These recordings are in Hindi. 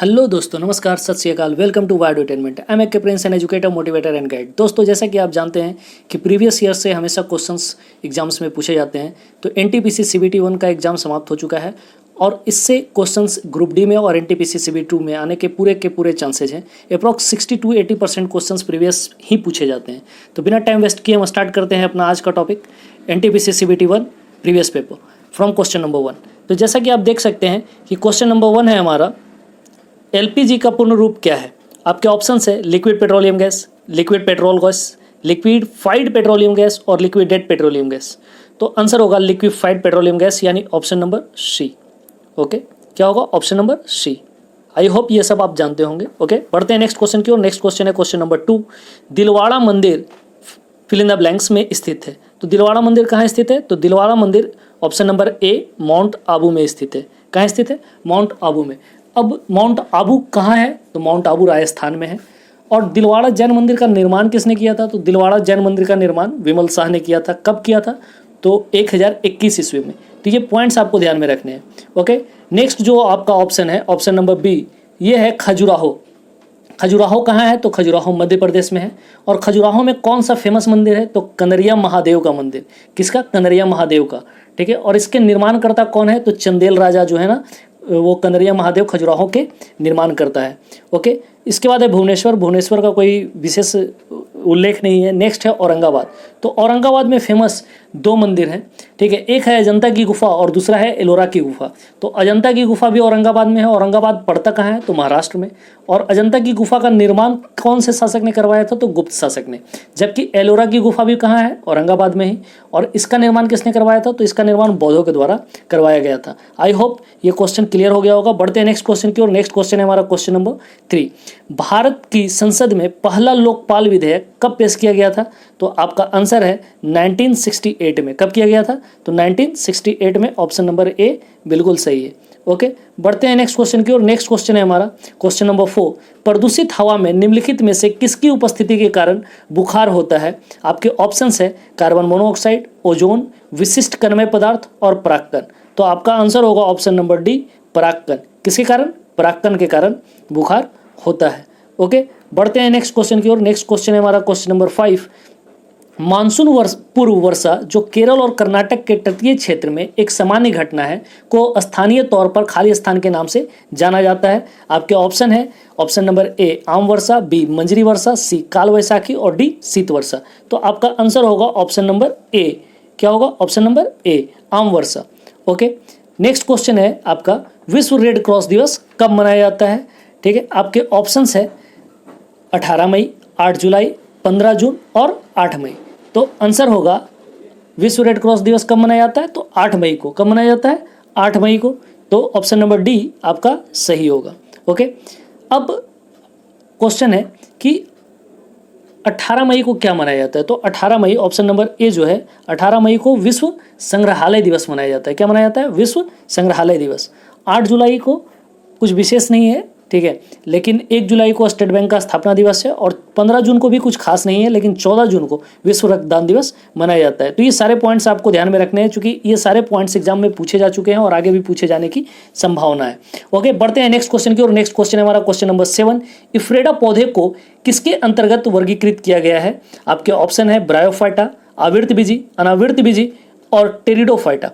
हेलो दोस्तों, नमस्कार, सत श्री अकाल। Welcome to wide entertainment. I am a Prince an educator, motivator and guide. दोस्तों, जैसा कि आप जानते हैं कि प्रीवियस ईयर से हमेशा क्वेश्चंस एग्जाम्स में पूछे जाते हैं। तो एनटीपीसी सीबीटी 1 का एग्जाम समाप्त हो चुका है और इससे क्वेश्चंस ग्रुप डी में और एनटीपीसी सीबीटी 2 में आने के पूरे चांसेज हैं। अप्रॉक्स 60 to 80% क्वेश्चंस प्रीवियस ही पूछे जाते हैं। तो बिना टाइम वेस्ट किए हम स्टार्ट करते हैं अपना आज का topic, NTPC CBT 1 previous paper from question number 1। तो जैसा कि आप देख सकते हैं कि क्वेश्चन नंबर 1 है हमारा, एलपीजी का पूर्ण रूप क्या है। आपके ऑप्शंस है liquid petroleum gas, liquid petrol gas, liquefied petroleum gas और लिक्विडेड पेट्रोलियम गैस। तो आंसर होगा लिक्विफाइड पेट्रोलियम गैस, यानी ऑप्शन नंबर सी। ओके, क्या होगा? Option number C. I hope ये सब आप जानते होंगे। ओके, बढ़ते हैं नेक्स्ट क्वेश्चन की ओर। नेक्स्ट क्वेश्चन है क्वेश्चन नंबर 2। दिलवाड़ा मंदिर फिल इन द ब्लैंक्स में स्थित है। तो दिलवाड़ा मंदिर कहाँ स्थित है? तो दिलवाड़ा मंदिर ऑप्शन नंबर ए माउंट आबू में स्थित है। कहाँ स्थित है? माउंट आबू में। अब माउंट आबू कहाँ है? तो माउंट आबू राजस्थान में है। और दिलवाड़ा जैन मंदिर का निर्माण किसने किया था? तो दिलवाड़ा जैन मंदिर का निर्माण विमल शाह ने किया था। कब किया था? तो 1021 ईस्वी में। तो ये पॉइंट्स आपको ध्यान में रखने हैं। ओके, नेक्स्ट जो आपका ऑप्शन है, ऑप्शन नंबर बी, ये है खजुराहो। खजुराहो कहाँ है? तो खजुराहो मध्य प्रदेश में है। और खजुराहो में कौन सा फेमस मंदिर है? तो कनरिया महादेव का मंदिर। किसका? कनरिया महादेव का। ठीक है, और इसके निर्माणकर्ता कौन है? तो चंदेल राजा जो है ना, वो कनरिया महादेव खजुराहो के निर्माण करता है। ओके, इसके बाद है भुवनेश्वर। भुवनेश्वर का कोई विशेष उल्लेख नहीं है। नेक्स्ट है औरंगाबाद। तो औरंगाबाद में फेमस 2 मंदिर हैं। ठीक है, एक है अजंता की गुफा और दूसरा है एलोरा की गुफा। तो अजंता की गुफा भी औरंगाबाद में है। औरंगाबाद पड़ता कहाँ है? तो महाराष्ट्र में। और अजंता की गुफा का निर्माण कौन से शासक ने करवाया था? तो गुप्त शासक ने। जबकि एलोरा की गुफा भी कहाँ है? औरंगाबाद में ही। और इसका निर्माण किसने करवाया था? तो इसका निर्माण बौद्धों के द्वारा करवाया गया था। आई होप ये क्वेश्चन क्लियर हो गया होगा। बढ़ते हैं नेक्स्ट क्वेश्चन की ओर। नेक्स्ट क्वेश्चन है हमारा क्वेश्चन नंबर 3। भारत की संसद में पहला लोकपाल विधेयक कब पेश किया गया था? तो आपका आंसर है 1968 में। कब किया गया था? तो 1968 में। ऑप्शन नंबर ए बिल्कुल सही है। ओके, बढ़ते हैं नेक्स्ट क्वेश्चन की ओर। नेक्स्ट क्वेश्चन है हमारा क्वेश्चन नंबर 4। प्रदूषित हवा में निम्नलिखित में से किसकी उपस्थिति के कारण बुखार होता है? आपके ऑप्शंस है कार्बन मोनोऑक्साइड, ओजोन, विशिष्ट कणमय पदार्थ और परागकण। तो आपका आंसर होगा ऑप्शन नंबर डी, परागकण। किसके कारण? परागकण के कारण बुखार होता है। ओके, बढ़ते हैं नेक्स्ट क्वेश्चन की ओर। नेक्स्ट क्वेश्चन है हमारा क्वेश्चन नंबर 5। मानसून पूर्व वर्षा जो केरल और कर्नाटक के तटीय क्षेत्र में एक सामान्य घटना है को स्थानीय तौर पर खाली स्थान के नाम से जाना जाता है। आपके ऑप्शन है ऑप्शन नंबर ए आम वर्षा, बी मंजरी वर्षा, सी काल वैसाखी और डी शीत वर्षा। तो आपका आंसर होगा ऑप्शन नंबर ए। क्या होगा? ऑप्शन नंबर ए, आम वर्षा। ओके, नेक्स्ट क्वेश्चन है आपका, विश्व रेड क्रॉस दिवस कब मनाया जाता है? ठीक है, आपके ऑप्शंस है 18 मई, 8 जुलाई, 15 जून और 8 मई। तो आंसर होगा विश्व रेड क्रॉस दिवस कब मनाया जाता है? तो 8 मई को। कब मनाया जाता है? 8 मई को। तो ऑप्शन नंबर डी आपका सही होगा। ओके, अब क्वेश्चन है कि 18 मई को क्या मनाया जाता है? तो 18 मई, ऑप्शन नंबर ए जो है, 18 मई को विश्व संग्रहालय दिवस मनाया जाता है। क्या मनाया जाता है? विश्व संग्रहालय दिवस। 8 जुलाई को कुछ विशेष नहीं है, ठीक है, लेकिन 1 जुलाई को स्टेट बैंक का स्थापना दिवस है और 15 जून को भी कुछ खास नहीं है, लेकिन 14 जून को विश्व रक्तदान दिवस मनाया जाता है। तो ये सारे पॉइंट्स आपको ध्यान में रखने हैं, क्योंकि ये सारे पॉइंट्स एग्जाम में पूछे जा चुके हैं और आगे भी पूछे जाने की संभावना है। ओके, बढ़ते हैं नेक्स्ट क्वेश्चन की ओर। नेक्स्ट क्वेश्चन है हमारा क्वेश्चन नंबर 7। इफ्रेडा पौधे को किसके अंतर्गत वर्गीकृत किया गया है? आपके ऑप्शन है ब्रायोफाइटा, आवृत बीजी, अनावृत बीजी और टेरिडोफाइटा।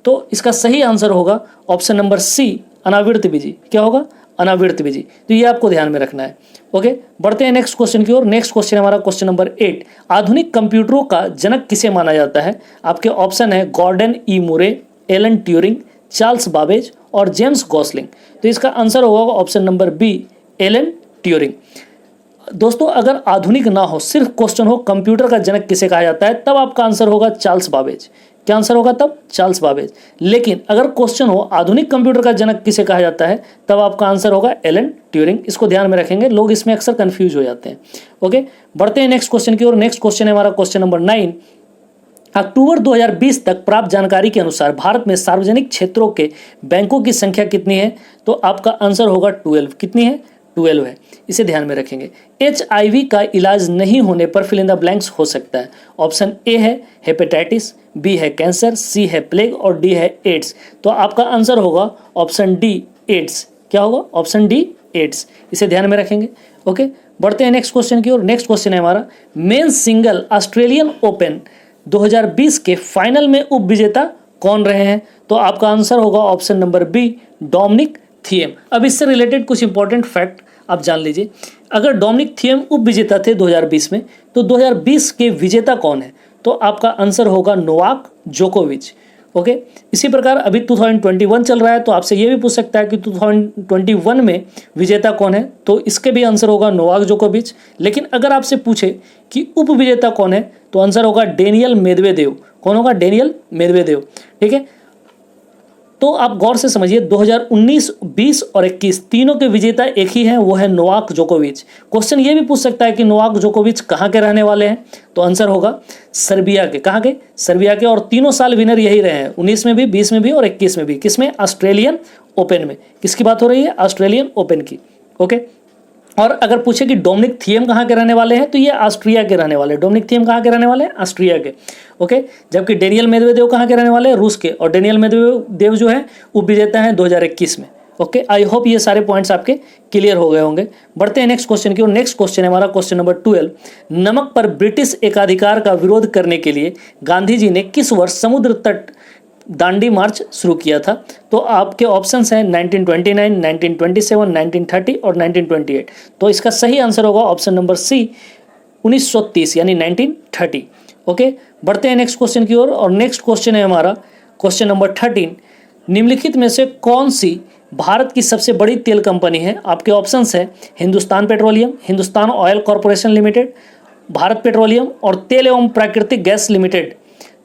तो इसका सही आंसर होगा ऑप्शन नंबर सी, अनावृत बीजी। क्या होगा? अनावृत बीजी। तो ये आपको ध्यान में रखना है। ओके, बढ़ते हैं नेक्स्ट क्वेश्चन की ओर। नेक्स्ट क्वेश्चन हमारा क्वेश्चन नंबर 8। आधुनिक कंप्यूटरों का जनक किसे माना जाता है? आपके ऑप्शन है Gordon E Moore, Alan Turing, Charles Babbage और जेम्स गॉसलिंग। तो इसका आंसर होगा option number B, Alan Turing. दोस्तों, अगर आधुनिक ना हो, सिर्फ क्वेश्चन हो कंप्यूटर का जनक किसे कहा जाता है, तब आपका आंसर होगा चार्ल्स बाबेज। क्या आंसर होगा तब? Charles Babbage. लेकिन अगर क्वेश्चन हो आधुनिक कंप्यूटर का जनक किसे कहा जाता है, तब आपका आंसर होगा एलन ट्यूरिंग। इसको ध्यान में रखेंगे, लोग इसमें अक्सर कंफ्यूज हो जाते हैं। ओके, बढ़ते हैं नेक्स्ट क्वेश्चन की ओर। नेक्स्ट क्वेश्चन है हमारा क्वेश्चन नंबर 9। अक्टूबर 2020 तक प्राप्त जानकारी के अनुसार भारत में सार्वजनिक क्षेत्रों के बैंकों की संख्या कितनी है? तो आपका आंसर होगा 12। कितनी है? 12 है। इसे ध्यान में रखेंगे। HIV का इलाज नहीं होने पर फिल इन द ब्लैंक्स हो सकता है। ऑप्शन ए है हेपेटाइटिस, बी है कैंसर, सी है प्लेग और डी है एड्स। तो आपका आंसर होगा ऑप्शन डी, एड्स। क्या होगा? ऑप्शन डी, एड्स, इसे ध्यान में रखेंगे। ओके, बढ़ते हैं नेक्स्ट क्वेश्चन की ओर। नेक्स्ट क्वेश्चन है हमारा, मेंस सिंगल ऑस्ट्रेलियन ओपन 2020 के फाइनल में उप विजेता कौन रहे हैं? तो आपका आंसर होगा option number B, Dominic Thiem. अब इससे रिलेटेड कुछ इंपॉर्टेंट फैक्ट आप जान लीजिए। अगर डोमिनिक थिएम उप विजेता थे 2020 में, तो 2020 के विजेता कौन है? तो आपका आंसर होगा नोवाक जोकोविच। ओके, इसी प्रकार अभी 2021 चल रहा है, तो आपसे ये भी पूछ सकता है कि 2021 में विजेता कौन है? तो इसके भी आंसर होगा नोवाक जोकोविच। लेकिन अगर आपसे पूछे कि उप विजेता कौन है, तो आंसर होगा डेनियल मेदवेदेव। कौन होगा? Daniel Medvedev. ठीक है, तो आप गौर से समझिए, 2019, 20 और 21 तीनों के विजेता एक ही हैं, वो है नोवाक जोकोविच। क्वेश्चन ये भी पूछ सकता है कि नोवाक जोकोविच कहाँ के रहने वाले हैं? तो आंसर होगा सर्बिया के। कहाँ के? सर्बिया के। और तीनों साल विनर यही रहे हैं, 19 में भी, 20 में भी और 21 में भी। किसमें? ऑस्ट्रेलियन ओपन में। किसकी बात हो रही है? ऑस्ट्रेलियन ओपन की। ओके, और अगर पूछे कि डोमिनिक थिएम कहाँ के रहने वाले हैं, तो ये ऑस्ट्रिया के रहने वाले हैं। डोमिनिक थिएम कहाँ के रहने वाले हैं? ऑस्ट्रिया के। ओके, जबकि डेनियल मेदवेदेव कहाँ के रहने वाले हैं? रूस के। और डेनियल मेदवेदेव जो है उप विजेता हैं 2021 में। ओके, आई होप ये सारे पॉइंट्स आपके क्लियर हो गए होंगे। बढ़ते हैं नेक्स्ट क्वेश्चन की ओर। नेक्स्ट क्वेश्चन है हमारा क्वेश्चन नंबर 12। नमक पर ब्रिटिश एकाधिकार का विरोध करने के लिए गांधी जी ने किस वर्ष समुद्र तट दांडी मार्च शुरू किया था? तो आपके ऑप्शंस हैं 1929, 1927, 1930 और 1928। तो इसका सही आंसर होगा ऑप्शन नंबर सी, 1930 यानी 1930। ओके, बढ़ते हैं नेक्स्ट क्वेश्चन की ओर। और नेक्स्ट क्वेश्चन है हमारा क्वेश्चन नंबर 13। निम्नलिखित में से कौन सी भारत की सबसे बड़ी तेल कंपनी है? आपके ऑप्शंस हैं Hindustan petroleum, Hindustan oil Corporation limited, Bharat petroleum और तेल एवं प्राकृतिक गैस लिमिटेड।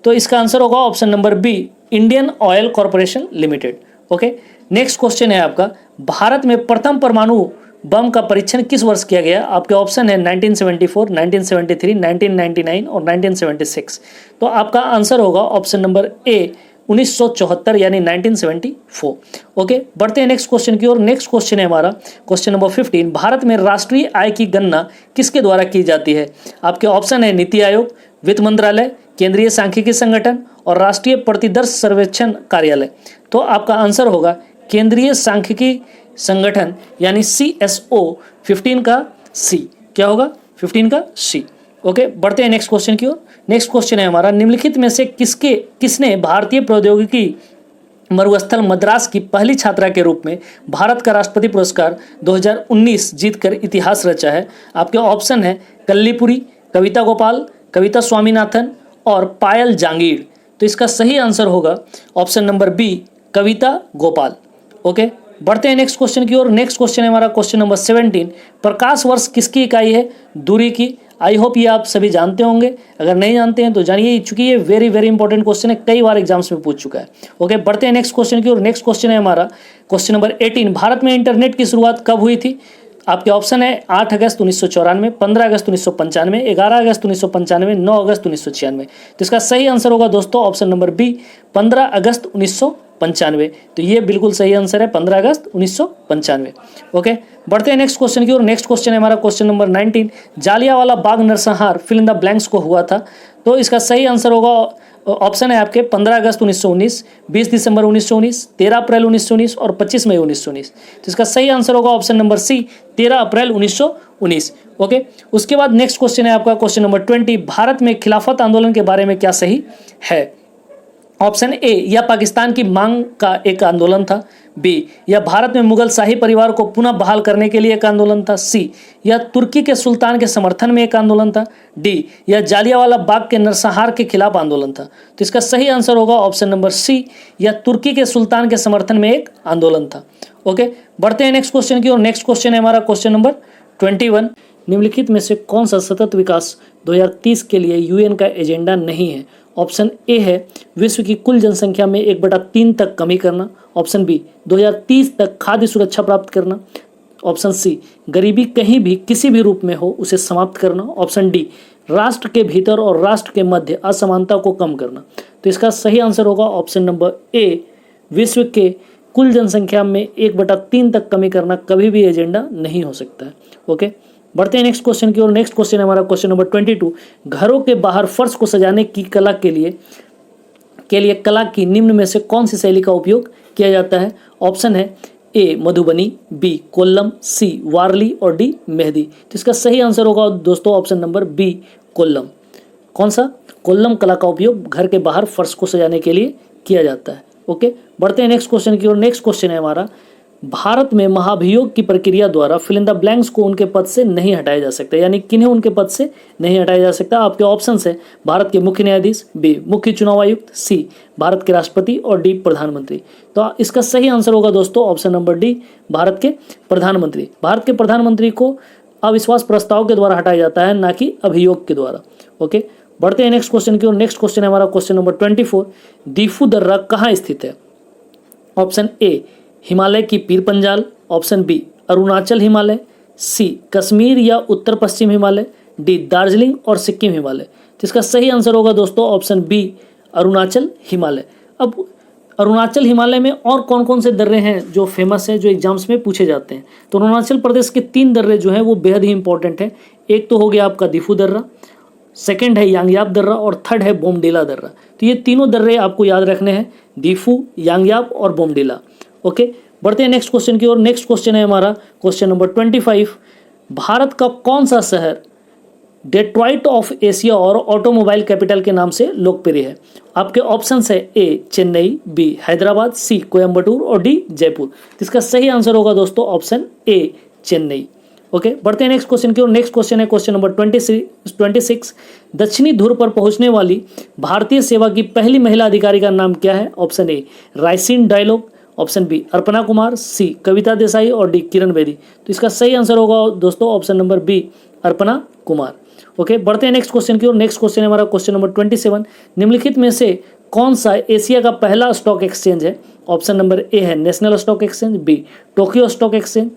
तो इसका आंसर होगा option number B, Indian Oil Corporation Limited. Okay, next question है आपका, भारत में प्रथम परमाणु बम का परीक्षण किस वर्ष किया गया? आपके ऑप्शन है 1974, 1973, 1999 और 1976। तो आपका आंसर होगा ऑप्शन नंबर ए, 1974 यानी 1974। ओके, बढ़ते हैं नेक्स्ट क्वेश्चन की ओर। नेक्स्ट क्वेश्चन है हमारा क्वेश्चन नंबर 15। भारत में राष्ट्रीय आय की गणना किसके द्वारा की जाती है? आपके ऑप्शन है नीति आयोग, वित्त मंत्रालय, केंद्रीय सांख्यिकी संगठन और राष्ट्रीय प्रतिदर्श सर्वेक्षण कार्यालय। तो आपका आंसर होगा केंद्रीय सांख्यिकी संगठन यानी CSO। 15 का सी। क्या होगा? 15 का सी। ओके, बढ़ते हैं नेक्स्ट क्वेश्चन की ओर। नेक्स्ट क्वेश्चन है हमारा, निम्नलिखित में से किसने भारतीय प्रौद्योगिकी मरुस्थल मद्रास की पहली छात्रा के रूप में भारत का राष्ट्रपति पुरस्कार 2019 जीतकर इतिहास रचा है? आपके ऑप्शन है कल्लीपुरी, कविता गोपाल, कविता स्वामीनाथन और पायल जांगीर। तो इसका सही आंसर होगा ऑप्शन नंबर बी, कविता गोपाल। ओके, बढ़ते हैं नेक्स्ट क्वेश्चन की ओर। नेक्स्ट क्वेश्चन है हमारा क्वेश्चन नंबर 17। प्रकाश वर्ष किसकी इकाई है? दूरी की। आई होप ये आप सभी जानते होंगे, अगर नहीं जानते हैं तो जानिए, चूंकि ये वेरी वेरी इंपॉर्टेंट क्वेश्चन है, कई बार एग्जाम्स में पूछ चुका है। ओके, बढ़ते हैं नेक्स्ट क्वेश्चन की ओर। नेक्स्ट क्वेश्चन है हमारा क्वेश्चन नंबर 18। भारत में इंटरनेट की शुरुआत कब हुई थी? आपके ऑप्शन है 8 अगस्त 1994, 15 अगस्त 1995, 11 अगस्त 1995, 9 अगस्त 1996। तो इसका सही आंसर होगा दोस्तों ऑप्शन नंबर बी, 15 अगस्त 1995। तो ये बिल्कुल सही आंसर है, 15 अगस्त 1995। ओके, बढ़ते हैं नेक्स्ट क्वेश्चन की ओर। नेक्स्ट क्वेश्चन है हमारा क्वेश्चन नंबर 19। जालियांवाला बाग नरसंहार फिल इन द ब्लैंक्स को हुआ था? तो इसका सही आंसर होगा, ऑप्शन है आपके 15 अगस्त 1919, 20 दिसंबर 1919, 13 अप्रैल 1919 और 25 मई 1919। तो इसका सही आंसर होगा ऑप्शन नंबर सी, 13 अप्रैल 1919। ओके, उसके बाद नेक्स्ट क्वेश्चन है आपका क्वेश्चन नंबर 20। भारत में खिलाफत आंदोलन के बारे में क्या सही है? ऑप्शन ए, यह पाकिस्तान की मांग का एक आंदोलन था। बी, यह भारत में मुगल शाही परिवार को पुनः बहाल करने के लिए एक आंदोलन था। सी, यह तुर्की के सुल्तान के समर्थन में एक आंदोलन था। डी, यह जालियांवाला बाग के नरसंहार के खिलाफ आंदोलन था। तो इसका सही आंसर होगा ऑप्शन नंबर सी, यह तुर्की के सुल्तान के समर्थन में एक आंदोलन था। ओके, बढ़ते हैं नेक्स्ट क्वेश्चन की ओर। नेक्स्ट क्वेश्चन है हमारा क्वेश्चन नंबर 21। निम्नलिखित में से कौन सा सतत विकास 2030 के लिए UN का एजेंडा नहीं है? ऑप्शन ए है विश्व की कुल जनसंख्या में 1/3 तक कमी करना। ऑप्शन बी, 2030 तक खाद्य सुरक्षा प्राप्त करना। ऑप्शन सी, गरीबी कहीं भी किसी भी रूप में हो उसे समाप्त करना। ऑप्शन डी, राष्ट्र के भीतर और राष्ट्र के मध्य असमानता को कम करना। तो इसका सही आंसर होगा ऑप्शन नंबर ए, विश्व के कुल जनसंख्या में 1/3 तक कमी करना कभी भी एजेंडा नहीं हो सकता है। ओके, बढ़ते हैं नेक्स्ट क्वेश्चन की ओर। नेक्स्ट क्वेश्चन है हमारा क्वेश्चन नंबर 22। घरों के बाहर फर्श को सजाने की कला के लिए कला की निम्न में से कौन सी शैली का उपयोग किया जाता है? ऑप्शन है ए मधुबनी, बी कोल्लम, सी वारली और डी मेहदी। तो इसका सही आंसर होगा दोस्तों ऑप्शन नंबर बी कोल्लम। कौन सा? कोल्लम कला का उपयोग घर के बाहर फर्श को सजाने के लिए किया जाता है। ओके, बढ़ते हैं नेक्स्ट क्वेश्चन की ओर। नेक्स्ट क्वेश्चन है हमारा, भारत में महाभियोग की प्रक्रिया द्वारा फिल इन द ब्लैंक्स को उनके पद से नहीं हटाया जा सकता, यानी किन्हें उनके पद से नहीं हटाया जा सकता। आपके ऑप्शन है भारत के मुख्य न्यायाधीश, बी मुख्य चुनाव आयुक्त, सी भारत के राष्ट्रपति और डी प्रधानमंत्री। तो इसका सही आंसर होगा दोस्तों ऑप्शन नंबर डी भारत के प्रधानमंत्री। भारत के प्रधानमंत्री को अविश्वास प्रस्ताव के द्वारा हटाया जाता है, ना कि अभियोग के द्वारा। ओके, बढ़ते हैं नेक्स्ट क्वेश्चन की ओर। नेक्स्ट क्वेश्चन है हमारा क्वेश्चन नंबर 24, दीफू दर्रा कहाँ स्थित है? ऑप्शन ए हिमालय की पीर पंजाल, ऑप्शन बी अरुणाचल हिमालय, सी कश्मीर या उत्तर पश्चिम हिमालय, डी दार्जिलिंग और सिक्किम हिमालय। तो इसका सही आंसर होगा दोस्तों ऑप्शन बी अरुणाचल हिमालय। अब अरुणाचल हिमालय में और कौन कौन से दर्रे हैं जो फेमस हैं, जो एग्जाम्स में पूछे जाते हैं? तो अरुणाचल प्रदेश के 3 दर्रे जो हैं वो बेहद ही इंपॉर्टेंट हैं। एक तो हो गया आपका दीफू दर्रा, सेकंड है यांगयाप दर्रा और थर्ड है बोमडिला दर्रा। तो ये तीनों दर्रे आपको याद रखने हैं, दीफू, यांगयाप और बोमडिला। ओके, बढ़ते हैं नेक्स्ट क्वेश्चन की ओर। नेक्स्ट क्वेश्चन है हमारा क्वेश्चन नंबर 25, भारत का कौन सा शहर डेट्रॉइट ऑफ एशिया और ऑटोमोबाइल कैपिटल के नाम से लोकप्रिय है? आपके ऑप्शंस है ए चेन्नई, बी हैदराबाद, सी कोयम्बटूर और डी जयपुर। इसका सही आंसर होगा दोस्तों ऑप्शन ए चेन्नई। ओके, बढ़ते हैं नेक्स्ट क्वेश्चन की ओर। नेक्स्ट क्वेश्चन है क्वेश्चन नंबर 26, दक्षिणी ध्रुव पर पहुंचने वाली भारतीय सेवा की पहली महिला अधिकारी का नाम क्या है? ऑप्शन ए राइसिन डायलॉग, option B Arpana Kumar, C Kavita Desai और डी किरण बेदी। तो इसका सही आंसर होगा दोस्तों option number B Arpana Kumar. Okay, बढ़ते हैं नेक्स्ट क्वेश्चन की ओर। नेक्स्ट क्वेश्चन है हमारा क्वेश्चन नंबर 27, निम्नलिखित में से कौन सा एशिया का पहला स्टॉक एक्सचेंज है? ऑप्शन नंबर ए है National Stock Exchange, B Tokyo Stock Exchange,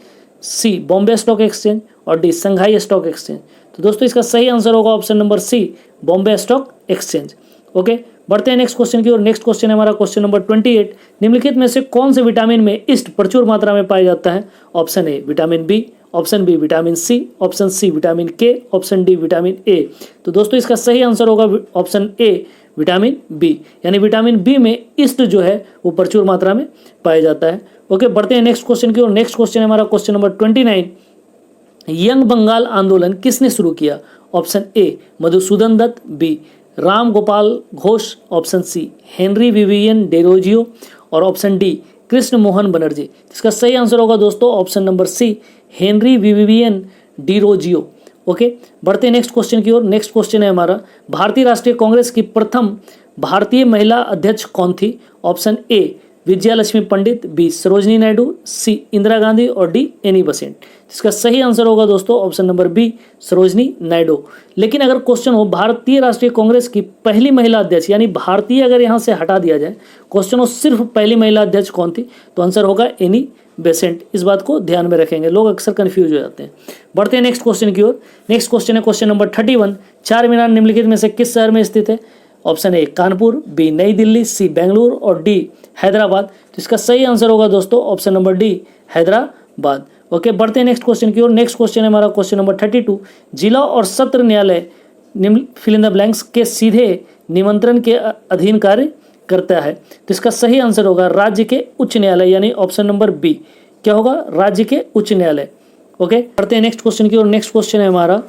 C Bombay Stock Exchange और डी संघाई स्टॉक एक्सचेंज। तो दोस्तों इसका सही आंसर होगा option number C Bombay Stock Exchange. Okay, बढ़ते हैं नेक्स्ट क्वेश्चन की ओर। नेक्स्ट क्वेश्चन है हमारा क्वेश्चन नंबर 28, निम्नलिखित में से कौन से विटामिन में ईस्ट प्रचुर मात्रा में पाया जाता है? Option A vitamin B, option B vitamin C, option C vitamin K, option D vitamin A. तो दोस्तों इसका सही आंसर होगा ऑप्शन ए विटामिन बी, यानी विटामिन बी में ईस्ट जो है वो प्रचुर मात्रा में पाया जाता है। ओके, बढ़ते हैं नेक्स्ट क्वेश्चन की ओर। नेक्स्ट क्वेश्चन है हमारा क्वेश्चन नंबर 29, यंग बंगाल आंदोलन किसने शुरू किया? Option A Madhusudan Dutt, B Ram Gopal Ghosh, option C Henry Vivian Derozio और ऑप्शन डी कृष्ण मोहन बनर्जी। इसका सही आंसर होगा दोस्तों option number C Henry Vivian Derozio. Okay, बढ़ते हैं नेक्स्ट क्वेश्चन की ओर। नेक्स्ट क्वेश्चन है हमारा, भारतीय राष्ट्रीय कांग्रेस की प्रथम भारतीय महिला अध्यक्ष कौन थी? Option A Vijayalakshmi Pandit, B Sarojini Naidu, C Indira Gandhi और डी एनी बेसेंट। इसका सही आंसर होगा दोस्तों option number B Sarojini Naidu. लेकिन अगर क्वेश्चन हो भारतीय राष्ट्रीय कांग्रेस की पहली महिला अध्यक्ष, यानी भारतीय अगर यहाँ से हटा दिया जाए, क्वेश्चन हो सिर्फ पहली महिला अध्यक्ष कौन थी, तो आंसर होगा एनी बेसेंट। इस बात को ध्यान में रखेंगे, लोग अक्सर कंफ्यूज हो जाते हैं। बढ़ते हैं नेक्स्ट क्वेश्चन की ओर। नेक्स्ट क्वेश्चन है क्वेश्चन नंबर 31, चार मीनार निम्नलिखित में से किस शहर में स्थित है? ऑप्शन ए कानपुर, बी नई दिल्ली, सी बेंगलुरु और डी हैदराबाद। तो इसका सही आंसर होगा दोस्तों option number D Hyderabad. Okay, बढ़ते हैं नेक्स्ट क्वेश्चन की ओर। नेक्स्ट क्वेश्चन है हमारा क्वेश्चन नंबर 32, जिला और सत्र न्यायालय फिल इन द ब्लैंक्स के सीधे निमंत्रण के अधीन कार्य करता है। तो इसका सही आंसर होगा राज्य के उच्च न्यायालय, यानी ऑप्शन नंबर बी। क्या होगा? राज्य के उच्च न्यायालय। ओके, बढ़ते हैं नेक्स्ट क्वेश्चन की ओर। नेक्स्ट क्वेश्चन है हमारा,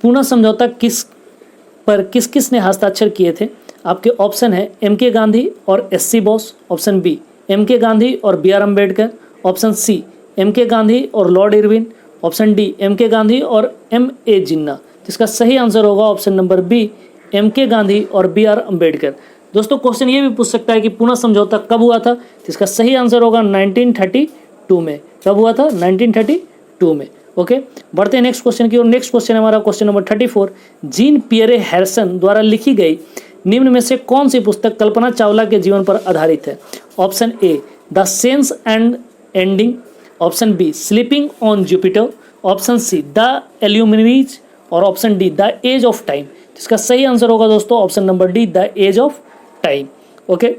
पूना समझौता किस किस ने हस्ताक्षर किए थे? आपके ऑप्शन है एम.के. गांधी और S C. Bose, option B M K. Gandhi और B R. Ambedkar, option C M K. Gandhi और Lord Irwin, option D M K. Gandhi और एम.ए. जिन्ना। इसका सही आंसर होगा option number B M K. Gandhi और बी.आर. अम्बेडकर। दोस्तों क्वेश्चन ये भी पूछ सकता है कि पूना समझौता कब हुआ था? इसका सही आंसर होगा 1932 में। कब हुआ था? 1932 में। ओके, बढ़ते हैं नेक्स्ट क्वेश्चन की ओर। नेक्स्ट क्वेश्चन है हमारा question number 34, Jean Pierre Harrison द्वारा लिखी गई निम्न में से कौन सी पुस्तक कल्पना चावला के जीवन पर आधारित है? Option A the sense and ending, option B sleeping on Jupiter, option C the luminaries और option D the age of time. इसका सही आंसर होगा दोस्तों option number D the age of time. Okay,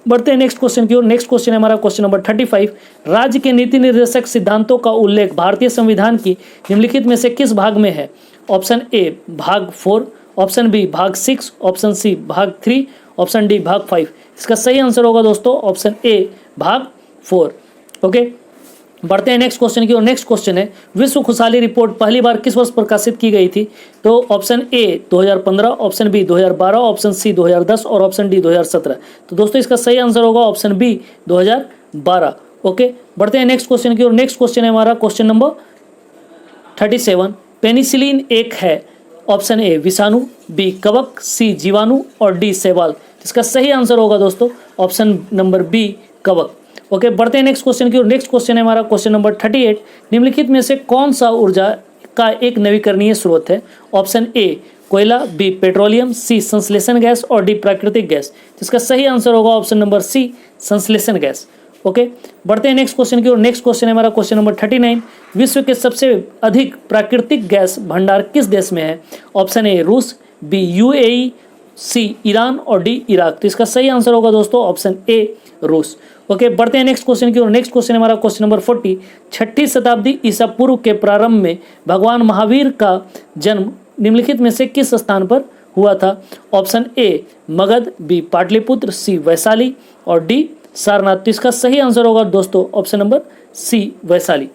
बढ़ते हैं नेक्स्ट क्वेश्चन की ओर। नेक्स्ट क्वेश्चन है हमारा क्वेश्चन नंबर 35, राज्य के नीति निर्देशक सिद्धांतों का उल्लेख भारतीय संविधान की निम्नलिखित में से किस भाग में है? ऑप्शन ए भाग 4, ऑप्शन बी भाग 6, ऑप्शन सी भाग 3, ऑप्शन डी भाग 5। इसका सही आंसर होगा दोस्तों ऑप्शन ए भाग 4। ओके, बढ़ते हैं नेक्स्ट क्वेश्चन की ओर। नेक्स्ट क्वेश्चन है विश्व खुशहाली रिपोर्ट पहली बार किस वर्ष प्रकाशित की गई थी? तो option A 2015, option B 2012, option C 2010 और ऑप्शन डी 2017। तो दोस्तों इसका सही आंसर होगा ऑप्शन बी 2012। ओके, बढ़ते हैं नेक्स्ट क्वेश्चन की ओर। नेक्स्ट क्वेश्चन है हमारा क्वेश्चन नंबर 37। पेनिसिलिन एक है, ऑप्शन ए विषाणु, बी कवक, सी जीवाणु और डी शैवाल। इसका सही आंसर होगा दोस्तों ऑप्शन नंबर बी कवक। ओके, बढ़ते हैं नेक्स्ट क्वेश्चन की ओर। नेक्स्ट क्वेश्चन है हमारा क्वेश्चन नंबर 38। निम्नलिखित में से कौन सा ऊर्जा का एक नवीकरणीय स्रोत है? ऑप्शन ए कोयला, बी पेट्रोलियम, सी संश्लेषण गैस और डी प्राकृतिक गैस। जिसका सही आंसर होगा ऑप्शन नंबर सी संश्लेषण गैस। ओके, बढ़ते हैं नेक्स्ट क्वेश्चन की ओर। नेक्स्ट क्वेश्चन है हमारा क्वेश्चन नंबर 39। विश्व के सबसे अधिक प्राकृतिक गैस भंडार किस देश में है? ऑप्शन ए रूस, बी यूएई, सी ईरान और डी इराक। तो इसका सही आंसर होगा दोस्तों ऑप्शन ए रूस। ओके, बढ़ते हैं नेक्स्ट क्वेश्चन की ओर। नेक्स्ट क्वेश्चन हमारा क्वेश्चन नंबर 40। 6ठी शताब्दी ईसा पूर्व के प्रारंभ में भगवान महावीर का जन्म निम्नलिखित में से किस स्थान पर हुआ था? Option A Magadh, B Pataliputra, C Vaishali और डी सारनाथ। तो इसका सही आंसर होगा दोस्तों ऑप्शन नंबर सी वैशाली।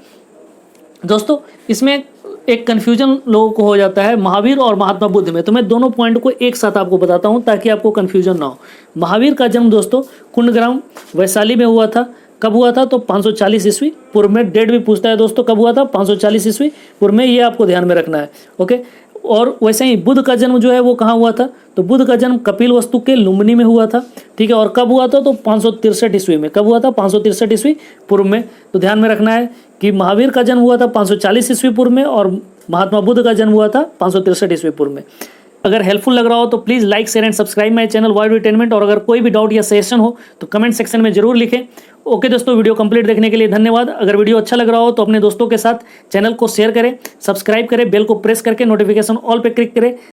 दोस्तों इसमें एक कन्फ्यूजन लोगों को हो जाता है महावीर और महात्मा बुद्ध में, तो मैं दोनों पॉइंट को एक साथ आपको बताता हूं ताकि आपको कन्फ्यूजन ना हो। महावीर का जन्म दोस्तों कुंडग्राम वैशाली में हुआ था। कब हुआ था? तो 540 ईस्वी पूर्व में। डेट भी पूछता है दोस्तों कब हुआ था, 540 ईस्वी पूर्व में, ये आपको ध्यान में रखना है। ओके, और वैसे ही बुद्ध का जन्म जो है वो कहाँ हुआ था? तो बुद्ध का जन्म कपिल वस्तु के लुम्बिनी में हुआ था। ठीक है, और कब हुआ था? तो 563 ईस्वी में। कब हुआ था? 563 ईस्वी पूर्व में। तो ध्यान में रखना है कि महावीर का जन्म हुआ था 540 ईस्वी पूर्व में और महात्मा बुद्ध का जन्म हुआ था 563 ईस्वी पूर्व में। अगर हेल्पफुल लग रहा हो तो please like share and subscribe my channel wide entertainment, और अगर कोई भी डाउट या सजेशन हो तो कमेंट सेक्शन में जरूर लिखें। ओके दोस्तों, वीडियो कंप्लीट देखने के लिए धन्यवाद। अगर वीडियो अच्छा लग रहा हो तो अपने दोस्तों के साथ चैनल को शेयर करें, सब्सक्राइब करें, बेल को प्रेस करके नोटिफिकेशन ऑल पे क्लिक करें